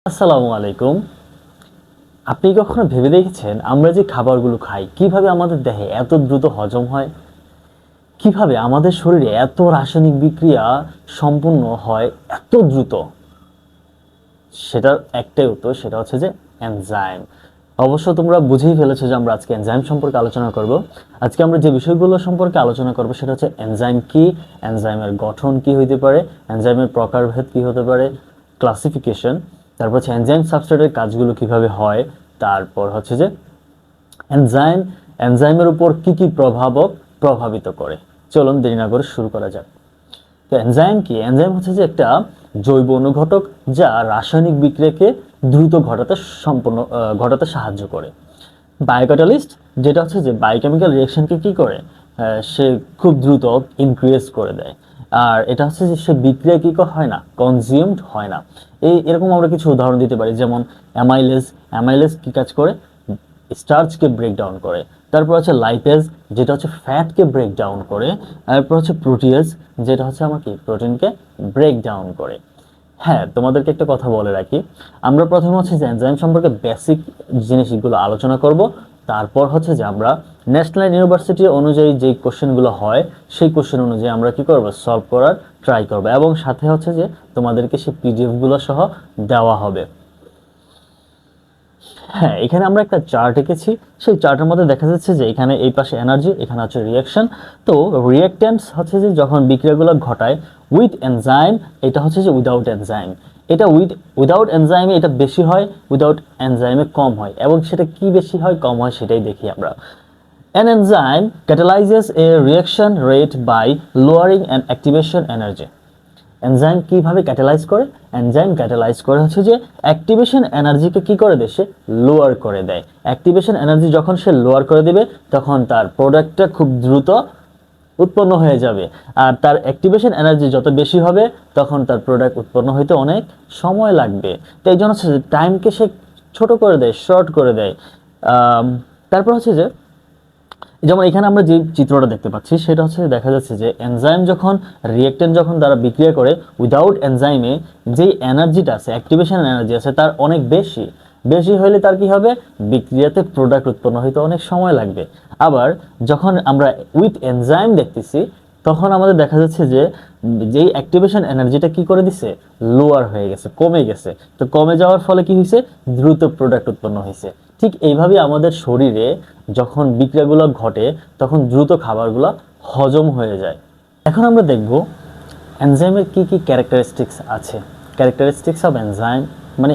আসসালামু আলাইকুম। আপনি কখনো ভেবে দেখেছেন আমরা যে খাবারগুলো খাই কিভাবে আমাদের দেহে এত দ্রুত হজম হয়? কিভাবে আমাদের শরীরে এত রাসায়নিক বিক্রিয়া সম্পূর্ণ হয় এত দ্রুত? সেটার একটাই উত্তর, সেটা হচ্ছে যে এনজাইম। অবশ্য তোমরা বুঝেই ফেলেছো যে আমরা আজকে এনজাইম সম্পর্কে আলোচনা করব। আজকে আমরা যে বিষয়গুলো সম্পর্কে আলোচনা করব সেটা হচ্ছে এনজাইম কি, এনজাইমের গঠন কি হইতে পারে, এনজাইমের প্রকারভেদ কি হতে পারে, ক্লাসিফিকেশন, তারপর হচ্ছে এনজাইম সাবস্ট্রেটের কাজগুলো কিভাবে হয়, তারপর হচ্ছে যে এনজাইম এনজাইমের উপর কি কি প্রভাবিত করে। চলুন দেরি না করে শুরু করা যাক। তো এনজাইম কি? এনজাইম হচ্ছে যে একটা জৈব অনুঘটক যা রাসায়নিক বিক্রিয়াকে দ্রুত ঘটাতে সাহায্য করে। বায়োক্যাটালিস্ট যেটা হচ্ছে যে বায়োকেমিক্যাল রিঅ্যাকশনকে কি করে, সে খুব দ্রুত ইনক্রিজ করে দেয়। আর এটা হচ্ছে যে সে বিক্রিয়া কি হয় না, কনজিউমড হয় না। এরকম আমরা কিছু উদাহরণ দিতে পারি, যেমন অ্যামাইলেজ। অ্যামাইলেজ কি কাজ করে? স্টার্চকে ব্রেক ডাউন করে। তারপর হচ্ছে লাইপেজ যেটা হচ্ছে ফ্যাটকে ব্রেক ডাউন করে। তারপর হচ্ছে প্রোটিয়েজ যেটা হচ্ছে আমার কি প্রোটিনকে ব্রেক ডাউন করে। হ্যাঁ, তোমাদেরকে একটা কথা বলে রাখি, আমরা প্রথমে হচ্ছে যে এনজাইম সম্পর্কে বেসিক জিনিসগুলো আলোচনা করব। তারপর হচ্ছে যে আমরা ন্যাশনাল ইউনিভার্সিটি অনুযায়ী যেই কোশ্চেনগুলো হয় সেই কোশ্চেন অনুযায়ী আমরা কি করব, সলভ করার ট্রাই করব, এবং সাথে হচ্ছে যে তোমাদেরকে সেই পিডিএফগুলো সহ দেওয়া হবে। হ্যাঁ, এখানে আমরা একটা চার্ট এঁকেছি। সেই চার্টের মধ্যে দেখা যাচ্ছে যে এখানে এই পাশে এনার্জি, এখানে হচ্ছে রিঅ্যাকশন। তো রিঅ্যাকট্যান্টস হচ্ছে যে যখন বিক্রিয়াগুলো ঘটায় উইথ এনজাইম, এটা হচ্ছে যে উইদাউট এনজাইম। এটা উইদাউট এনজাইমে এটা বেশি হয়, উইদাউট এনজাইমে কম হয়। এবং সেটা কি বেশি হয় কম হয় সেটাই দেখি আমরা। An enzyme catalyzes a reaction rate by lowering an activation energy. Enzyme কিভাবে ক্যাটালাইজ করে? এনজাইম ক্যাটালাইজ করে হচ্ছে যে অ্যাক্টিভেশন এনার্জিকে কি করে দেয়, সে লোয়ার করে দেয়। অ্যাক্টিভেশন এনার্জি যখন সে লোয়ার করে দিবে তখন তার প্রোডাক্টটা খুব দ্রুত উৎপন্ন হয়ে যাবে। আর তার অ্যাক্টিভেশন এনার্জি যত বেশি হবে তখন তার প্রোডাক্ট উৎপন্ন হইতে অনেক সময় লাগবে। তো এই জন্য হচ্ছে যে টাইমকে সে ছোট করে দেয়, শর্ট করে দেয়। তারপর হচ্ছে যে যেমন এখানে আমরা যে চিত্রটা দেখতে পাচ্ছি সেটা হচ্ছে দেখা যাচ্ছে যে এনজাইম যখন রিঅ্যাকট্যান্ট যখন তারা বিক্রিয়া করে উইদাউট এনজাইমে যেই এনার্জিটা আছে, অ্যাক্টিভেশন এনার্জি আছে, তার অনেক বেশি। বেশি হলে তার কি হবে, বিক্রিয়াতে প্রোডাক্ট উৎপন্ন হইতে অনেক সময় লাগবে। আবার যখন আমরা উইথ এনজাইম দেখতেছি তখন আমাদের দেখা যাচ্ছে যে যেই অ্যাক্টিভেশন এনার্জিটা কি করে দিছে, লোয়ার হয়ে গেছে, কমে গেছে। তো কমে যাওয়ার ফলে কি হয়েছে, দ্রুত প্রোডাক্ট উৎপন্ন হয়েছে। ঠিক এইভাবে আমাদের শরীরে যখন বিক্রিয়াগুলো ঘটে তখন দ্রুত খাবারগুলো হজম হয়ে যায়। এখন আমরা দেখব এনজাইমের কি কি ক্যারেক্টারিস্টিক্স আছে। ক্যারেক্টারিস্টিক্স অফ এনজাইম মানে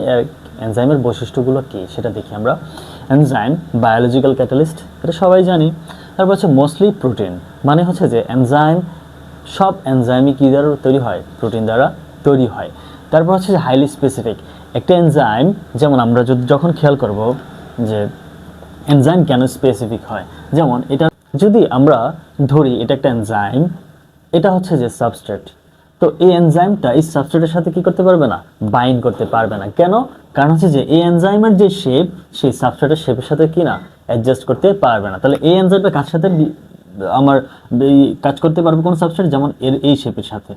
এনজাইমের বৈশিষ্ট্যগুলো কি সেটা দেখি আমরা। এনজাইম বায়োলজিক্যাল ক্যাটালিস্ট, এটা সবাই জানি। তারপর হচ্ছে মোস্টলি প্রোটিন, মানে হচ্ছে যে এনজাইম, সব এনজাইমই কী দ্বারা তৈরি হয়, প্রোটিন দ্বারা তৈরি হয়। তারপর হচ্ছে যে হাইলি স্পেসিফিক, একটা এনজাইম যেমন আমরা যখন খেয়াল করব যে এনজাইম কেন স্পেসিফিক হয়, যেমন এটা যদি আমরা ধরি এটা একটা এনজাইম, এটা হচ্ছে যে সাবস্ট্রেট। তো এই এনজাইমটা এই সাবস্ট্রেটের সাথে কি করতে পারবে না, বাইন্ড করতে পারবে না। কেন? কারণ হচ্ছে যে এই এনজাইমের যে শেপ সেই সাবস্ট্রেটের শেপের সাথে কি না অ্যাডজাস্ট করতে পারবে না। তাহলে এই এনজাইমটা কার সাথে আমার কাজ করতে পারবে, কোন সাবস্ট্রেট, যেমন এর এই শেপের সাথে।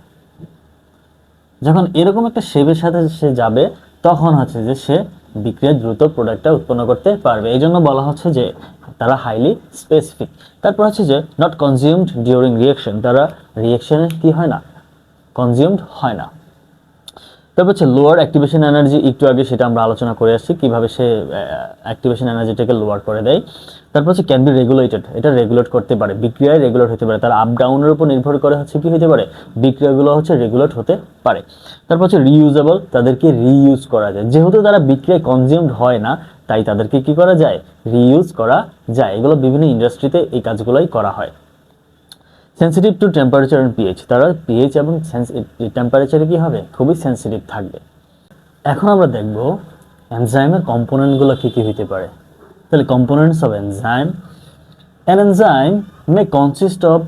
যখন এরকম একটা শেপের সাথে সে যাবে তখন হচ্ছে যে সে বিক্রিয়া দ্রুত প্রোডাক্টটা উৎপন্ন করতে পারবে। এই জন্য বলা হচ্ছে যে তারা হাইলি স্পেসিফিক। তারপর হচ্ছে যে নট কনজিউমড ডিউরিং রিঅ্যাকশন, তারা রিঅ্যাকশনে কি হয় না, কনজিউমড হয় না। তারপর হচ্ছে লোয়ার অ্যাক্টিভেশন এনার্জি, একটু আগে সেটা আমরা আলোচনা করে আসছি কিভাবে সে অ্যাক্টিভেশন এনার্জিটাকে লোয়ার করে দেয়। তারপর হচ্ছে ক্যান বি রেগুলেটেড, এটা রেগুলেট করতে পারে, বিক্রিয়ায় রেগুলেট হতে পারে। তার আপ ডাউনের উপর নির্ভর করে হচ্ছে কি হতে পারে, বিক্রিয়াগুলো হচ্ছে রেগুলেট হতে পারে। তারপর হচ্ছে রিইউজেবল, তাদেরকে রিইউজ করা যায়। যেহেতু তারা বিক্রিয়ায় কনজিউমড হয় না তাই তাদেরকে কি করা যায়, রিইউজ করা যায়। এগুলো বিভিন্ন ইন্ডাস্ট্রিতে এই কাজগুলোই করা হয়। Sensitive two temperature and pH, তারা পিএইচ এবং টেম্পারেচারে কি হবে, খুবই সেন্সিটিভ থাকবে। এখন আমরা দেখব এনজাইমের কম্পোনেন্টগুলো কী কী হইতে পারে। তাহলে components of enzyme, an enzyme may consist of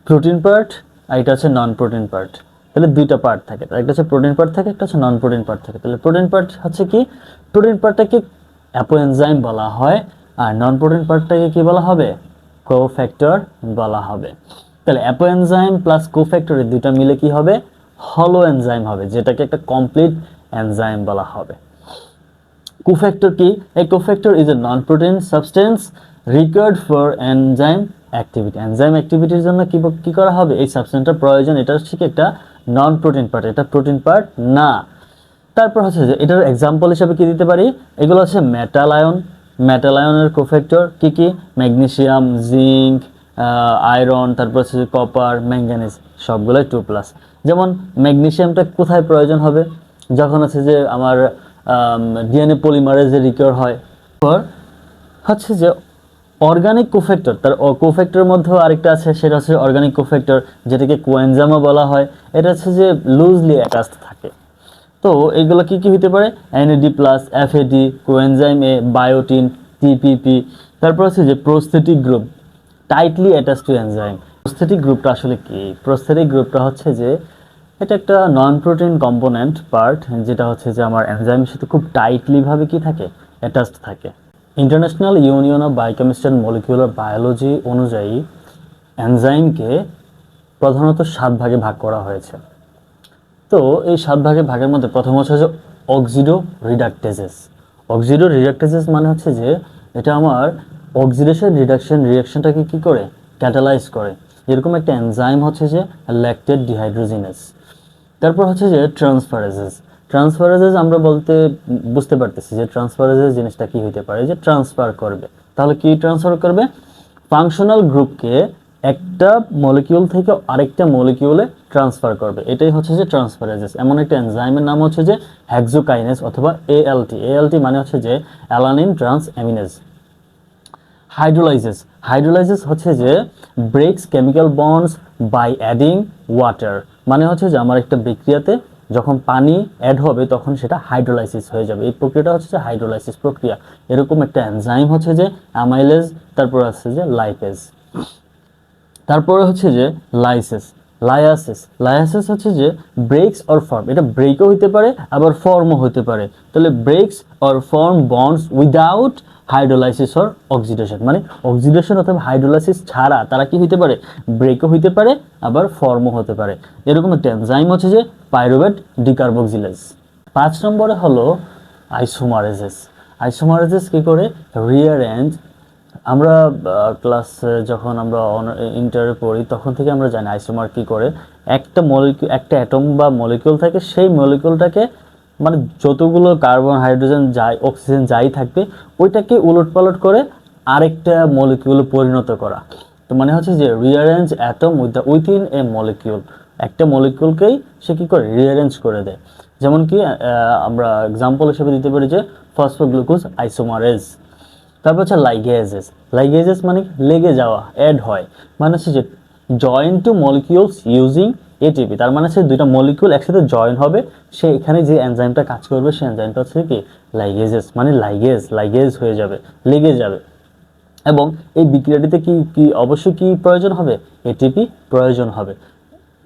protein part আর এটা হচ্ছে নন প্রোটিন পার্ট। তাহলে দুইটা পার্ট থাকে, একটা হচ্ছে প্রোটিন পার্ট থাকে, একটা হচ্ছে নন প্রোটিন পার্ট থাকে। তাহলে প্রোটিন পার্ট হচ্ছে কি, প্রোটিন পার্টটাকে অ্যাপোএনজাইম বলা হয়, আর নন প্রোটিন পার্টটাকে কি বলা হবে, কোফ্যাক্টর বলা হবে। তাহলে অ্যাপোএনজাইম প্লাস কোফ্যাক্টর এই দুইটা মিলে কি হবে, হলো এনজাইম হবে, যেটাকে একটা কমপ্লিট এনজাইম বলা হবে। কোফ্যাক্টর কি? A cofactor is a non-protein substance required for enzyme activity. Enzyme অ্যাক্টিভিটির জন্য কি করা হবে? এই সাবস্টেন্সটার প্রয়োজন। এটা ঠিক একটা নন প্রোটিন পার্ট, এটা প্রোটিন পার্ট না। তারপর হচ্ছে যে এটার এক্সাম্পল হিসেবে কি দিতে পারি? এগুলো হচ্ছে মেটাল আয়ন। মেটাল আয়নের কোফ্যাক্টর কি কি? ম্যাগনেসিয়াম, জিঙ্ক, আয়রন, তারপর হচ্ছে কপার, ম্যাঙ্গানিজ, সবগুলোই 2+। যেমন ম্যাগনেসিয়ামটা কোথায় প্রয়োজন হবে? যখন হচ্ছে যে আমার ডিএনএ পলিমারেজে রিকোয়ার হয়। হচ্ছে যে অর্গানিক কোফ্যাক্টর, তার কোফ্যাক্টরের মধ্যেও আরেকটা আছে, সেটা হচ্ছে অর্গানিক কোফ্যাক্টর, যেটাকে কোএনজাইমও বলা হয়। এটা হচ্ছে যে লুজলি অ্যাটাচড থাকে। তো এগুলো কি কি হতে পারে? এনএডি প্লাস, এফএডি, কোএনজাইম এ, বায়োটিন, টিপিপি। তারপর হচ্ছে যে prosthetic group, tightly attach to enzyme. Prosthetic গ্রুপটা আসলে কি? প্রস্থেটিক গ্রুপটা হচ্ছে যে এটা একটা নন প্রোটিন কম্পোনেন্ট পার্ট, যেটা হচ্ছে যে আমার এনজাইমের সাথে খুব টাইটলি ভাবে কি থাকে? অ্যাটাচড থাকে। International union of biochemistry and molecular biology অনুযায়ী এনজাইমকে প্রধানত 7 ভাগে ভাগ করা হয়েছে। তো এই 7 ভাগের মধ্যে প্রথম হচ্ছে যে অক্সিডো রিডাকটেজেস। অক্সিডো রিডাকটেজেস মানে হচ্ছে যে এটা আমার অক্সিডেশন রিডাকশন রিঅ্যাকশনটাকে কি করে? ক্যাটালাইজ করে। এরকম একটা এনজাইম হচ্ছে যে ল্যাকটেট ডিহাইড্রোজিনেস। তারপর হচ্ছে যে ট্রান্সফারেজেস। ট্রান্সফারেজেস আমরা বলতে বুঝতে পারতেছি যে ট্রান্সফারেজেস জিনিসটা কি হতে পারে? যে ট্রান্সফার করবে। তাহলে কি ট্রান্সফার করবে? ফাংশনাল গ্রুপকে একটা মলিকিউল থেকে আরেকটা মলিকিউলে ট্রান্সফার করবে। এটাই হচ্ছে যে ট্রান্সফারেজেস। এমন একটা এনজাইমের নাম হচ্ছে যে হেক্সোকাইনেজ অথবা এএলটি। এএলটি মানে হচ্ছে যে alanine transaminase. Hydrolysis. Hydrolysis হচ্ছে যে breaks chemical bonds by adding water. মানে হচ্ছে যে আমার একটা বিক্রিয়াতে যখন পানি অ্যাড হবে তখন সেটা হাইড্রোলাইসিস হয়ে যাবে। এই প্রক্রিয়াটা হচ্ছে যে হাইড্রোলাইসিস প্রক্রিয়া। এরকম একটা এনজাইম হচ্ছে যে অ্যামাইলেজ, তারপর আছে যে লাইপেজ। তারপরে হচ্ছে যে লাইসিস। লায়াসিস হচ্ছে যে ব্রেকস অর ফর্ম। এটা ব্রেকও হতে পারে আবার ফর্মও হতে পারে। তাহলে breaks or form bonds without hydrolysis or oxidation, মানে অক্সিডেশন অথবা হাইড্রোলাইসিস ছাড়া তারা কি হতে পারে? ব্রেকও হতে পারে আবার ফর্মও হতে পারে। এরকম একটা এনজাইম হচ্ছে যে পাইরুভেট ডিকার্বক্সিলেজ। 5 নম্বরে হলো আইসোমারেজেস। আইসোমারেজেস কি করে? রিঅ্যারেঞ্জ। আমরা ক্লাস যখন আমরা ইন্টারে পড়ি তখন থেকে আমরা জানি আইসোমার কি করে। একটা মলিকিউল, একটা অ্যাটম বা মলিকিউল থাকে, সেই মলিকিউলটাকে মানে যতগুলো কার্বন, হাইড্রোজেন, যাই অক্সিজেন যাই থাকবে ওইটাকে উলটপালট করে আরেকটা মলিকিউলে পরিণত করা। তো মানে হচ্ছে যে rearrange atom within a molecule. একটা মলিকিউলকেই সে কি করে? রিঅ্যারেঞ্জ করে দেয়। যেমন কি আমরা এক্সাম্পল হিসেবে দিতে পারি যে ফসফোগ্লুকোজ আইসোমারেজ। তারপর হচ্ছে লাইগেজেস। লাইগেজেস মানে লেগে যাওয়া, অ্যাড হয়। মানে হচ্ছে যে join two molecules using ATP. তার মানে হচ্ছে দুইটা মলিকিউল একসাথে জয়েন হবে, সে এখানে যে এনজাইমটা কাজ করবে সেই এনজাইমটা হচ্ছে কি? লাইগেজেস। মানে লাইগেজ হয়ে যাবে, লেগে যাবে। এবং এই বিক্রিয়াটিতে কি অবশ্যই কি প্রয়োজন হবে? এটিপি প্রয়োজন হবে।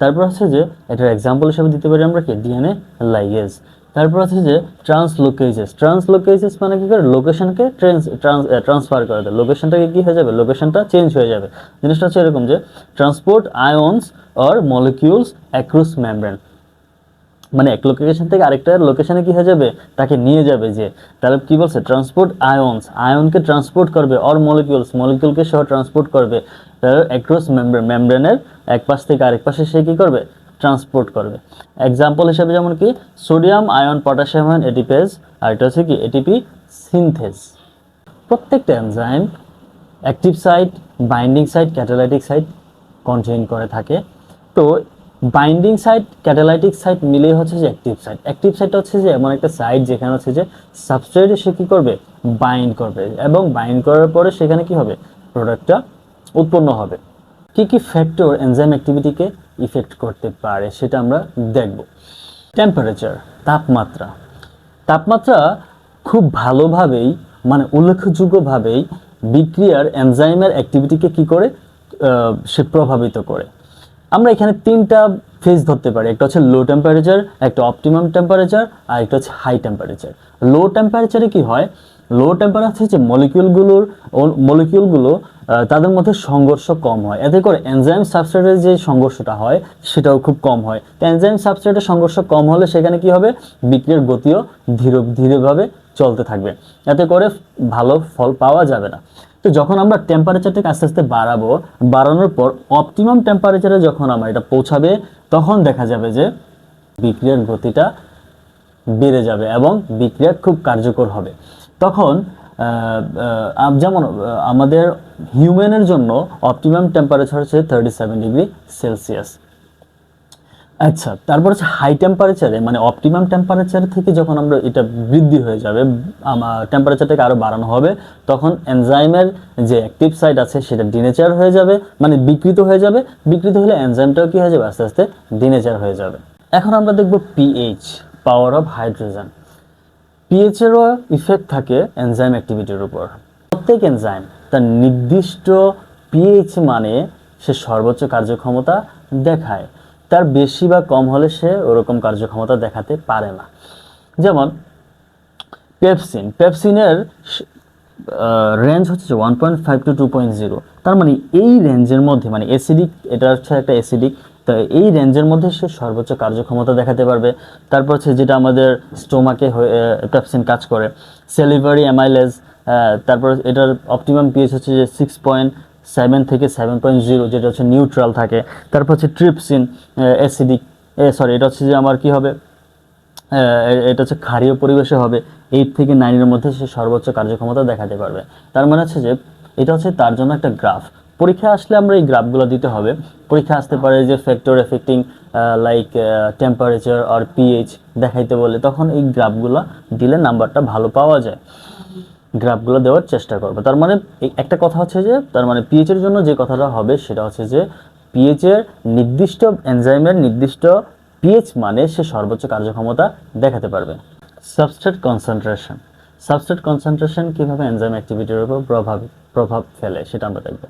তারপর হচ্ছে যে এটার এক্সাম্পল হিসেবে দিতে পারি আমরা কি? DNA ligase. তারপর হচ্ছে যে ট্রান্সলোকেজেস। ট্রান্সলোকেজেস মানে কি করে? লোকেশনকে ট্রান্সফার করে দেয়। লোকেশনটাকে কি হয়ে যাবে? লোকেশনটা চেঞ্জ হয়ে যাবে। জিনিসটা হচ্ছে এরকম যে transport ions or molecules across membrane. মানে এক লোকেশন থেকে আরেকটা লোকেশনে কি হয়ে যাবে? তাকে নিয়ে যাবে। যে তাহলে কি বলছে? ট্রান্সপোর্ট আয়নস, আয়নকে ট্রান্সপোর্ট করবে, অর মলিকিউলস, মলিকিউলকে সহ ট্রান্সপোর্ট করবে অ্যাক্রস মেমব্রেন। মেমব্রেনের এক পাশ থেকে আরেক পাশে সে কি করবে? ট্রান্সপোর্ট করবে। এক্সাম্পল হিসেবে যেমন কি sodium ion, potassium ion ATPase, আর এটা হচ্ছে কি? ATP synthase. প্রত্যেকটা enzyme active site, binding site, catalytic site contain করে থাকে। তো বাইন্ডিং সাইট, ক্যাটালাইটিক সাইট মিলে হচ্ছে যে অ্যাক্টিভ সাইট। অ্যাক্টিভ সাইটটা হচ্ছে যে এমন একটা সাইট যেখানে হচ্ছে যে সাবস্ট্রেট সে কি করবে? বাইন্ড করবে, এবং বাইন্ড করার পরে সেখানে কি হবে? প্রোডাক্টটা উৎপন্ন হবে। কি কি ফ্যাক্টর এনজাইম অ্যাক্টিভিটিকে ইফেক্ট করতে পারে সেটা আমরা দেখব। টেম্পারেচার, তাপমাত্রা। তাপমাত্রা খুব ভালোভাবেই মানে উল্লেখযোগ্যভাবেই বিক্রিয়ার এনজাইমের অ্যাক্টিভিটিকে কি করে? সে প্রভাবিত করে। আমরা এখানে 3টা ফেজ ধরতে পারি। একটা হচ্ছে লো টেম্পারেচার, একটা অপটিমাম টেম্পারেচার, আর একটা হচ্ছে হাই টেম্পারেচার। লো টেম্পারেচারে কি হয়? লো টেম্পারেচার হচ্ছে মলিকিউলগুলো তাদের মধ্যে সংঘর্ষ কম হয়, এতে করে এনজাইম সাবস্ট্রেটের যে সংঘর্ষটা হয় সেটাও খুব কম হয়। তো এনজাইম সাবস্ট্রেটের সংঘর্ষ কম হলে সেখানে কি হবে? বিক্রিয়ার গতিও ধীরেভাবে চলতে থাকবে, এতে করে ভালো ফল পাওয়া যাবে না। তো যখন আমরা টেম্পারেচারটাকে আস্তে আস্তে বাড়াবো, বাড়ানোর পর অপটিমাম টেম্পারেচারে যখন আমরা এটা পৌঁছাবে, তখন দেখা যাবে যে বিক্রিয়ার গতিটা বেড়ে যাবে এবং বিক্রিয়া খুব কার্যকর হবে। তখন যেমন আমাদের হিউম্যানের জন্য অপটিমাম টেম্পারেচার হচ্ছে 37 ডিগ্রি সেলসিয়াস। আচ্ছা, তারপর হচ্ছে হাই টেম্পারেচারে, মানে অপটিমাম টেম্পারেচার থেকে যখন আমরা এটা বৃদ্ধি হয়ে যাবে, টেম্পারেচারটাকে আরও বাড়ানো হবে, তখন এনজাইমের যে অ্যাক্টিভ সাইট আছে সেটা ডিনেচার হয়ে যাবে, মানে বিকৃত হয়ে যাবে। বিকৃত হলে এনজাইমটাও কি হয়ে যাবে, আস্তে আস্তে ডিনেচার হয়ে যাবে। এখন আমরা দেখব পিএইচ, পাওয়ার অফ হাইড্রোজেন। পিএইচেরও ইফেক্ট থাকে এনজাইম অ্যাক্টিভিটির উপর। প্রত্যেক এনজাইম তার নির্দিষ্ট পিএইচ মানে সে সর্বোচ্চ কার্যক্ষমতা দেখায়, তার বেশি বা কম হলে সে ওরকম কার্যক্ষমতা দেখাতে পারে না। যেমন পেপসিনের রেঞ্জ হচ্ছে 1.5 to 2.0, তার মানে এই রেঞ্জের মধ্যে, মানে অ্যাসিডিক, এটা হচ্ছে একটা অ্যাসিডিক, তো এই রেঞ্জের মধ্যে সে সর্বোচ্চ কার্যক্ষমতা দেখাতে পারবে। তারপর হচ্ছে যেটা আমাদের স্টোমাকে পেপসিন কাজ করে, সেলিভারি অ্যামাইলেজ, তারপর এটার অপটিমাম পিএইচ হচ্ছে যে 6.7 থেকে 7.0, যেটা হচ্ছে নিউট্রাল থাকে। তারপর হচ্ছে ট্রিপসিন, অ্যাসিডিক, এটা হচ্ছে যে আমার কি হবে, এটা হচ্ছে ক্ষারীয় পরিবেশে হবে, 8 থেকে 9 এর মধ্যে সে সর্বোচ্চ কার্যক্ষমতা দেখাতে পারবে। তার মানে হচ্ছে যে এটা হচ্ছে তার জন্য একটা গ্রাফ। পরীক্ষা আসলে আমরা এই গ্রাফগুলো দিতে হবে। পরীক্ষা আসতে পারে যে ফ্যাক্টর এফেক্টিং লাইক টেম্পারেচার আর পিএইচ দেখাইতে বলে, তখন এই গ্রাফগুলো দিলে নাম্বারটা ভালো পাওয়া যায়। গ্রাফগুলো দেওয়ার চেষ্টা করবো। তার মানে একটা কথা হচ্ছে যে, তার মানে পিএইচের জন্য যে কথাটা হবে সেটা হচ্ছে যে পিএইচের নির্দিষ্ট এনজাইমের নির্দিষ্ট পিএইচ মানে সে সর্বোচ্চ কার্যক্ষমতা দেখাতে পারবে। Substrate concentration. সাবস্ট্রেট কনসেন্ট্রেশন কীভাবে এনজাইম অ্যাক্টিভিটির উপর প্রভাব ফেলে সেটা আমরা দেখব।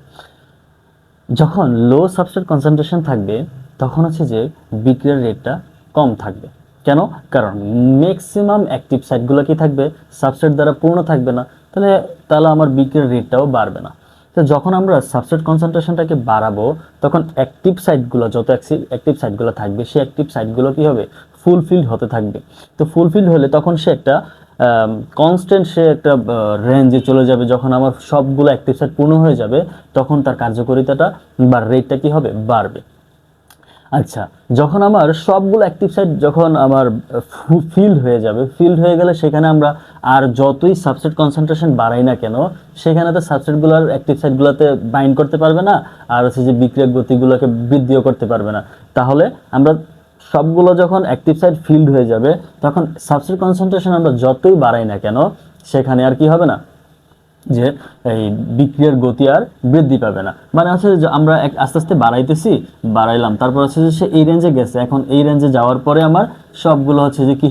যখন লো সাবস্ট্রেট কনসেন্ট্রেশন থাকবে, তখন হচ্ছে যে বিক্রিয়ার রেটটা কম থাকবে। কেন? কারণ ম্যাক্সিমাম অ্যাক্টিভ সাইটগুলো কি থাকবে, সাবস্ট্রেট দ্বারা পূর্ণ থাকবে না, তাহলে আমার বিক্রিয়ার রেটটাও বাড়বে না। তো যখন আমরা সাবস্ট্রেট কনসেন্ট্রেশনটাকে বাড়াবো, তখন অ্যাক্টিভ সাইটগুলো, যত অ্যাক্টিভ সাইটগুলো থাকবে, সেই অ্যাক্টিভ সাইটগুলো কি হবে, ফুলফিল হতে থাকবে। তো ফুলফিল হলে তখন সে একটা কনস্ট্যান্ট, সে একটা রেঞ্জে চলে যাবে। যখন আমার সবগুলো অ্যাক্টিভ সাইট পূর্ণ হয়ে যাবে, তখন তার কার্যকারিতাটা বা রেটটা কি হবে, বাড়বে। আচ্ছা, যখন আমার সবগুলো অ্যাক্টিভ সাইট যখন আমার ফিল্ড হয়ে যাবে, ফিল্ড হয়ে গেলে সেখানে আমরা আর যতই সাবস্ট্রেট কনসেন্ট্রেশন বাড়াই না কেন, সেখানে তো সাবস্ট্রেটগুলোর অ্যাক্টিভ সাইটগুলোতে বাইন্ড করতে পারবে না, আর হচ্ছে যে বিক্রিয়ক গতিগুলোকে বৃদ্ধিও করতে পারবে না। তাহলে আমরা সবগুলো যখন অ্যাক্টিভ সাইট ফিল্ড হয়ে যাবে, তখন সাবস্ট্রেট কনসেন্ট্রেশন আমরা যতই বাড়াই না কেন, সেখানে আর কি হবে না, যে এই বিক্রিয়ার গতি আর বৃদ্ধি পাবে না। মানে হচ্ছে যে আমরা আস্তে আস্তে বাড়াইলাম, তারপর হচ্ছে যে সে এই রেঞ্জে গেছে, এখন এই রেঞ্জে যাওয়ার পরে আমার সবগুলো হচ্ছে যে কি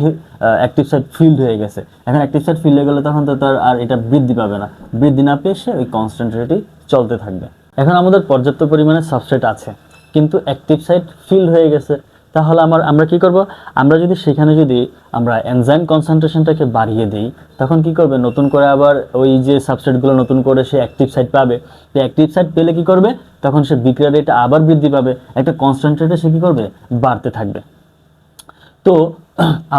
অ্যাক্টিভ সাইট ফিল্ড হয়ে গেছে। এখন অ্যাক্টিভ সাইট ফিল্ড হয়ে গেলে তখন তো তার আর এটা বৃদ্ধি পাবে না, বৃদ্ধি না পেয়ে সে ওই কনস্ট্যান্ট রেটেই চলতে থাকবে। এখন আমাদের পর্যাপ্ত পরিমাণে সাবস্ট্রেট আছে, কিন্তু অ্যাক্টিভ সাইট ফিল্ড হয়ে গেছে, তাহলে আমরা কি করব, আমরা যদি সেখানে যদি আমরা এনজাইম কনসেন্ট্রেশনটাকে বাড়িয়ে দিই, তখন কি করবে, নতুন করে আবার ওই যে সাবস্ট্রেটগুলো নতুন করে সে অ্যাক্টিভ সাইট পাবে। তো অ্যাক্টিভ সাইট পেলে কি করবে, তখন সে বিক্রিয়া রেটটা আবার বৃদ্ধি পাবে, একটা কনস্ট্যান্ট রেটে সে কি করবে, বাড়তে থাকবে। তো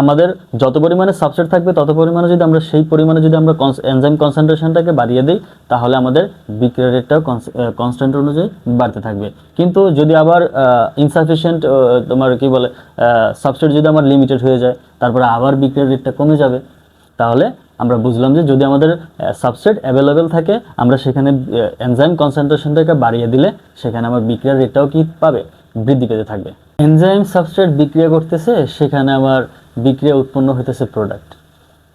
আমাদের যত পরিমাণে সাবস্ট্রেট থাকবে, তত পরিমাণে যদি আমরা সেই পরিমাণে যদি আমরা এনজাইম কনসেন্ট্রেশনটাকে বাড়িয়ে দিই, তাহলে আমাদের বিক্রিয়া রেটটাও কনস্ট্যান্ট অনুযায়ী বাড়তে থাকবে। কিন্তু যদি আবার ইনসাফিসিয়েন্ট, তোমার কি বলে, সাবস্ট্রেট যদি আমার লিমিটেড হয়ে যায়, তারপরে আবার বিক্রিয়া রেটটা কমে যাবে। তাহলে আমরা বুঝলাম যে যদি আমাদের সাবস্ট্রেট অ্যাভেলেবেল থাকে, আমরা সেখানে এনজাইম কনসেন্ট্রেশনটাকে বাড়িয়ে দিলে সেখানে আমার বিক্রিয়ার রেটটাও কি পাবে, বৃদ্ধি পেতে থাকবে। এনজাইম সাবস্ট্রেট বিক্রিয়া করতেছে, সেখানে আমার বিক্রিয়া উৎপন্ন হইতেছে প্রোডাক্ট।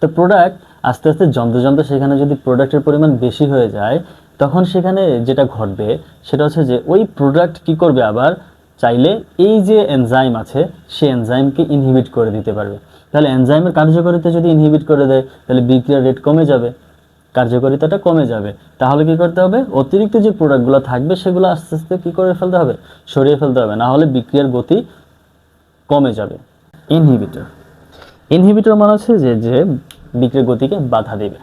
তো প্রোডাক্ট আস্তে আস্তে জমতে সেখানে যদি প্রোডাক্টের পরিমাণ বেশি হয়ে যায়, তখন সেখানে যেটা ঘটবে সেটা হচ্ছে যে ওই প্রোডাক্ট কি করবে, আবার চাইলে এই যে এনজাইম আছে সে এনজাইমকে ইনহিবিট করে দিতে পারবে। তাহলে এনজাইমের কার্যকারিতা যদি ইনহিবিট করে দেয়, তাহলে বিক্রিয়ার রেট কমে যাবে, কার্যকারিতাটা কমে যাবে। তাহলে কি করতে হবে, অতিরিক্ত যে প্রোডাক্টগুলো থাকবে সেগুলো আস্তে আস্তে কি করে ফেলতে হবে, সরিয়ে ফেলতে হবে, না হলে বিক্রিয়ার গতি কমে যাবে। ইনহিবিটর মানে হচ্ছে যে বিক্রিয়ার গতিকে বাধা দেবে।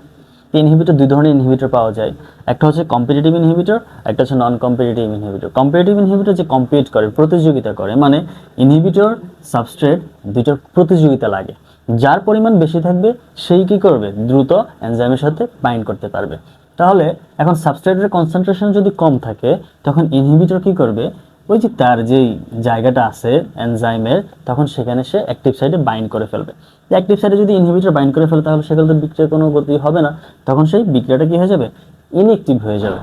ইনহিবিটর দুই ধরনের ইনহিবিটর পাওয়া যায়, একটা হচ্ছে কম্পিটিটিভ ইনহিবিটর, একটা হচ্ছে নন কম্পিটিটিভ ইনহিবিটর। কম্পিটিটিভ ইনহিবিটর যে কম্পিট করে, প্রতিযোগিতা করে, মানে ইনহিবিটর সাবস্ট্রেট দুইটার প্রতিযোগিতা লাগে। যার পরিমাণ বেশি থাকবে সেই কি করবে, দ্রুত এনজাইমের সাথে বাইন্ড করতে পারবে। তাহলে এখন সাবস্ট্রেটের কনসেন্ট্রেশন যদি কম থাকে তখন ইনহিবিটর কি করবে, ওই যে তার যেই জায়গাটা আছে এনজাইমের, তখন সেখানে সে অ্যাক্টিভ সাইডে বাইন্ড করে ফেলবে। অ্যাক্টিভ সাইডে যদি ইনহিবিটর বাইন্ড করে ফেলে তাহলে সেগুলো তো বিক্রিয়ার কোনো গতি হবে না, তখন সেই বিক্রিয়াটা কি হয়ে যাবে, ইনঅ্যাক্টিভ হয়ে যাবে।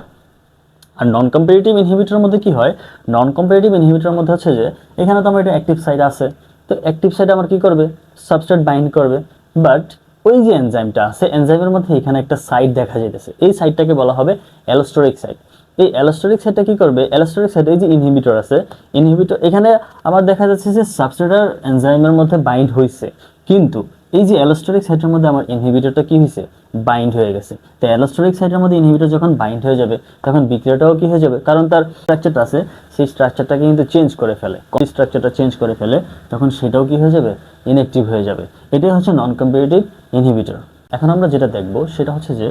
আর নন কম্পিটিটিভ ইনহিবিটরের মধ্যে কি হয়, নন কম্পিটিটিভ ইনহিবিটরের মধ্যে হচ্ছে যে এখানে তো আমার এটা অ্যাক্টিভ সাইড আছে, তো অ্যাক্টিভ সাইড আমার কি করবে, সাবস্ট্রেট বাইন্ড করবে, বাট ওই যে এনজাইমটা আছে এনজাইমের মধ্যে এখানে একটা সাইড দেখা যাইতেছে, এই সাইডটাকে বলা হবে অ্যালোস্টোরিক সাইড। এই অ্যালোস্টোরিক সাইডটা কি করবে, অ্যালোস্টোরিক সাইড এই যে ইনহিবিটর আছে, ইনহিবিটর এখানে আমার দেখা যাচ্ছে যে সাবস্ট্রেট আর এনজাইমের মধ্যে বাইন্ড হয়েছে, কিন্তু এই যে অ্যালোস্টোরিক সাইটের মধ্যে আমার ইনহিবিটরটা কি হয়েছে, বাইন্ড হয়ে গেছে। তো অ্যালোস্টোরিক সাইটের মধ্যে ইনহিবিটর যখন বাইন্ড হয়ে যাবে তখন বিক্রিয়াটাও কি হয়ে যাবে, কারণ তার স্ট্রাকচারটা আছে সেই স্ট্রাকচারটাকে কিন্তু চেঞ্জ করে ফেলে, স্ট্রাকচারটা চেঞ্জ করে ফেলে, তখন সেটাও কি হয়ে যাবে, ইনঅ্যাক্টিভ হয়ে যাবে। এটাই হচ্ছে নন কম্পিটিটিভ ইনহিবিটর। এখন আমরা যেটা দেখব সেটা হচ্ছে যে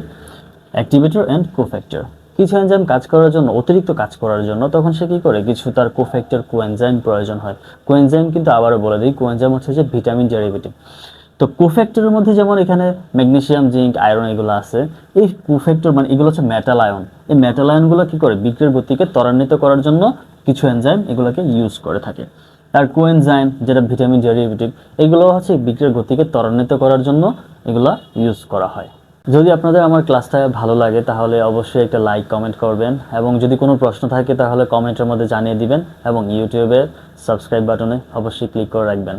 অ্যাক্টিভেটর অ্যান্ড কোফ্যাক্টর। কিছু এনজাইম কাজ করার জন্য, অতিরিক্ত কাজ করার জন্য তখন সে কি করে, কিছু তার কোফ্যাক্টর কোএনজাইম প্রয়োজন হয়। কোএনজাইম কিন্তু আবারও বলে দিই, কোএনজাইম হচ্ছে যে ভিটামিন ডেরিভেটিভ। তো কোফ্যাক্টরের মধ্যে যেমন এখানে ম্যাগনেসিয়াম, জিঙ্ক, আয়রন এগুলো আছে, এই কোফ্যাক্টর মানে এগুলো হচ্ছে মেটাল আয়ন। এই মেটাল আয়নগুলো কি করে, বিক্রিয়ার গতিকে ত্বরান্বিত করার জন্য কিছু এনজাইম এগুলোকে ইউজ করে থাকে। আর কোএনজাইম যেটা ভিটামিন ডেরিভেটিভ, এগুলো হচ্ছে বিক্রিয়ার গতিকে ত্বরান্বিত করার জন্য এগুলো ইউজ করা হয়। যদি আপনাদের আমার ক্লাসটা ভালো লাগে তাহলে অবশ্যই একটা লাইক কমেন্ট করবেন, এবং যদি কোনো প্রশ্ন থাকে তাহলে কমেন্টের মধ্যে জানিয়ে দিবেন, এবং ইউটিউবে সাবস্ক্রাইব বাটনে অবশ্যই ক্লিক করে রাখবেন।